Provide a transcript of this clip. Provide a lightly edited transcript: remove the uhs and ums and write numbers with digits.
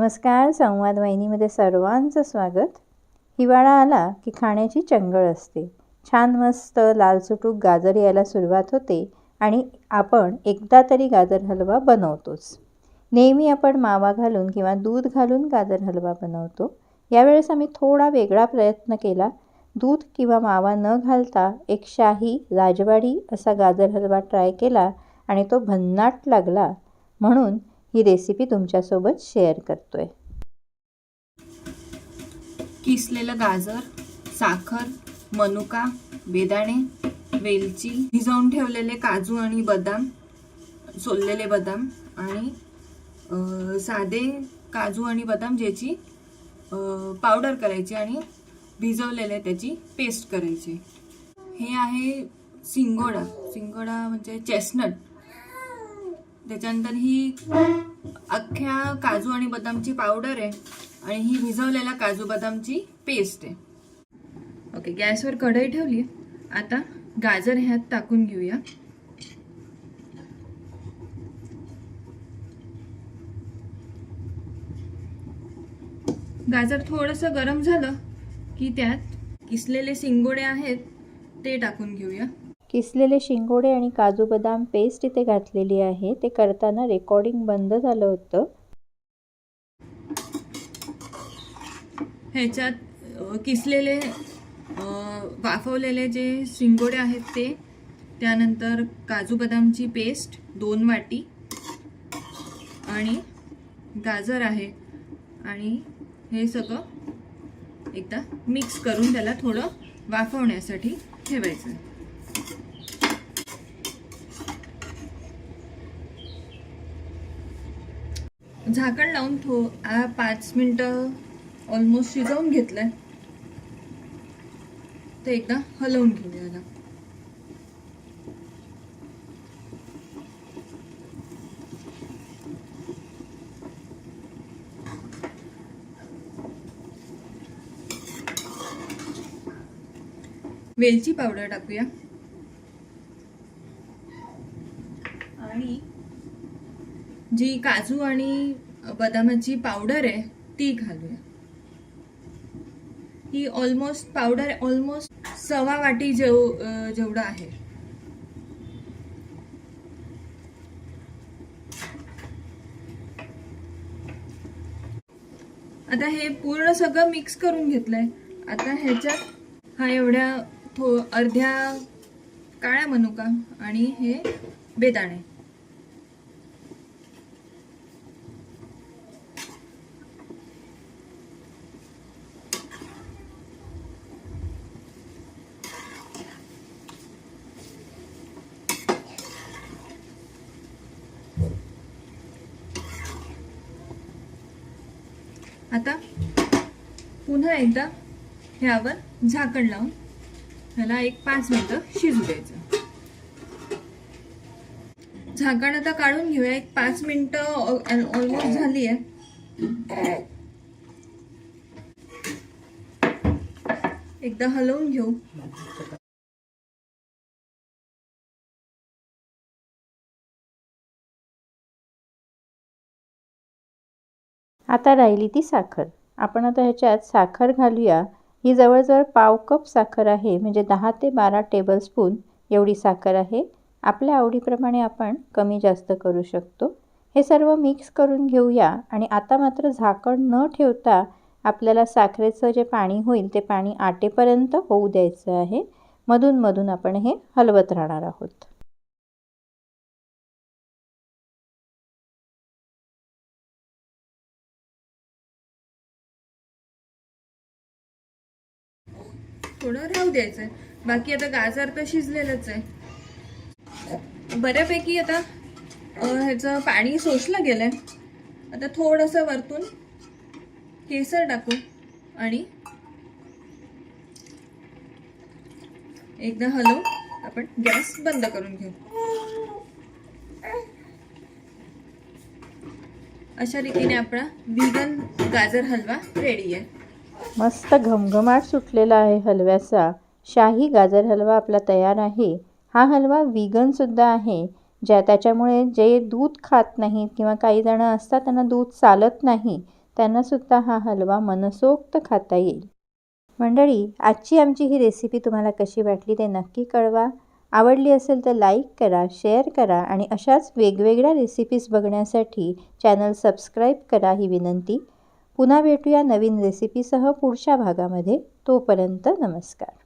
नमस्कार. संवाद वाहिनीमध्ये सर्वांचं स्वागत. हिवाळा आला की खाण्याची चंगळ असते. छान मस्त लालसुटूक गाजर यायला सुरुवात होते आणि आपण एकदा तरी गाजर हलवा बनवतोच. नेहमी आपण मावा घालून किंवा दूध घालून गाजर हलवा बनवतो. यावेळेस आम्ही थोडा वेगळा प्रयत्न केला. दूध किंवा मावा न घालता एक शाही राजवाडी असा गाजर हलवा ट्राय केला आणि तो भन्नाट लागला. म्हणून ही रेसिपी तुमच्यासोबत शेअर करतोय. किसलेलं गाजर, साखर, मनुका, बेदाणे, वेलची, भिजवून ठेवलेले काजू आणि बदाम, सोललेले बदाम आणि साधे काजू आणि बदाम ज्याची पावडर करायची आणि भिजवलेले त्याची पेस्ट करायची. हे आहे सिंगोडा म्हणजे चेस्टनट. त्याच्यानंतर ही अख्ख्या काजू आणि बदामची पावडर आहे आणि ही भिजवलेल्या काजू बदामची पेस्ट आहे. ओके, गॅसवर कढई ठेवली. आता गाजर ह्यात टाकून घेऊया. गाजर थोडंसं गरम झालं की त्यात किसलेले शिंगोडे आहेत ते टाकून घेऊया. किसलेले शिंगोडे आणि काजू बदाम पेस्ट इथे घातलेली आहे. ते करताना रेकॉर्डिंग बंद झालं होतं. ह्याच्यात किसलेले वाफवलेले जे शिंगोडे आहेत ते, त्यानंतर काजू बदामची पेस्ट 2 वाटी आणि गाजर आहे आणि हे सगळं एकदा मिक्स करून त्याला थोडं वाफवण्यासाठी ठेवायचं. झाकण लावून 5 मिनिटं ऑलमोस्ट शिजवून घेतलंय. ते एकदा हलवून घेऊया. वेलची पावडर टाकूया आणि जी काजू आणि बदामाची पावडर आहे ती घालूया. ही पावडर ऑलमोस्ट 1/2 वाटी जेवढं आहे. आता हे पूर्ण सगळं मिक्स करून घेतलंय. आता ह्याच्यात हा एवढ्या अर्ध्या काळ्या मनुका आणि हे बेदाणे. आता पुन्हा एकदा ह्यावर झाकण लावून ह्याला 5 मिनिटं शिजू द्यायचं. झाकण आता काढून घेऊया. 5 मिनिटं ऑलमोस्ट झाली आहे. एकदा हलवून घेऊ. आता राहिली ती साखर. आपण आता ह्याच्यात साखर घालूया. ही जवळजवळ 1/2 कप साखर आहे, म्हणजे 10 ते 12 टेबलस्पून एवढी साखर आहे. आपल्या आवडीप्रमाणे आपण कमी जास्त करू शकतो. हे सर्व मिक्स करून घेऊया आणि आता मात्र झाकण न ठेवता आपल्याला साखरेचं जे पाणी होईल ते पाणी आटेपर्यंत होऊ द्यायचं आहे. मधून मधून आपण हे हलवत राहणार आहोत. थोडं राहू द्यायचंय. बाकी आता गाजर तर शिजलेलंच आहे बऱ्यापैकी. आता ह्याचं पाणी शोषलं गेलंय. आता थोडंसं वरतून केसर टाकू आणि एकदा हलवून आपण गॅस बंद करून घेऊ. अशा रीतीने आपला व्हीगन गाजर हलवा रेडी आहे. मस्त घमघमाट सुटलेला आहे हलव्याचा. शाही गाजर हलवा आपला तयार आहे. हा हलवा व्हीगनसुद्धा आहे. त्याच्यामुळे जे दूध खात नाहीत किंवा काही जण असतात त्यांना दूध चालत नाही, त्यांनासुद्धा हा हलवा मनसोक्त खाता येईल. मंडळी, आजची आमची ही रेसिपी तुम्हाला कशी वाटली ते नक्की कळवा. आवडली असेल तर लाईक करा, शेअर करा आणि अशाच वेगवेगळ्या रेसिपीज बघण्यासाठी चॅनल सबस्क्राईब करा ही विनंती. पुन्हा भेटूया नवीन रेसिपीसह पुढच्या भागामध्ये. तोपर्यंत नमस्कार.